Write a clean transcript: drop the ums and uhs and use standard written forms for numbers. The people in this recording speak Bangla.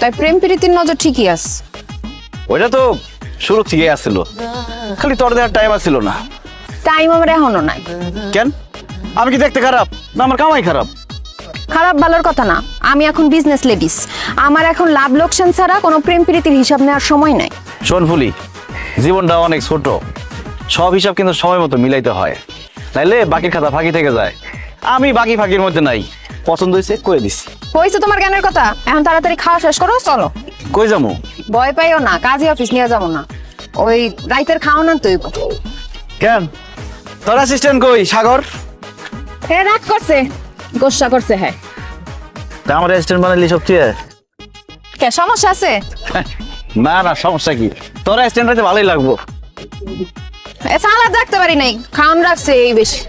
তাই প্রেম প্রীতির নজর ঠিকই আছে। ওইটা তো শুরু থেকেই আসছিল, খালি তোর দেওয়ার টাইম আসছিল না। টাইম আমার এখনো নাই। কেন? আমি কি দেখতে খারাপ না আমার কামাই খারাপ? খারাপ ভালোর কথা না, আমি এখন বিজনেস লেডিস। আমার এখন লাভ লোকসান ছাড়া কোনো প্রেম প্রীতির হিসাব নেওয়ার সময় নাই। শোন ফুলি, জীবনটা অনেক ছোট, সব হিসাব কিন্তু সময় মতো মিলাইতে হয়, নাইলে বাকির খাতা ফাঁকি থেকে যায়। আমি বাকি ফাঁকির মধ্যে নাই, পছন্দ হয়েছে কয়ে দিছি। কইছে তোমার জ্ঞানের কথা, এখন তাড়াতাড়ি খাওয়া শেষ করো, চলো। কই যামু? ভয় পাইও না, কাজী অফিস নিয়ে যাবো না, ওই রাইতের খাওয়া না তুই। কেন তোর অ্যাসিস্ট্যান্ট কই সাগর? হে রাগ করছে, গোসা করছে। হ্যাঁ, তা আমার অ্যাসিস্ট্যান্ট বানাইলি সবচেয়ে? কে সমস্যা আছে? না না, সমস্যা কি, তোর অ্যাসিস্ট্যান্ট হইতে ভালোই লাগবো। এ সালাদ রাখতে পারি নাই, খাওয়ান রাখছে এই বেশি।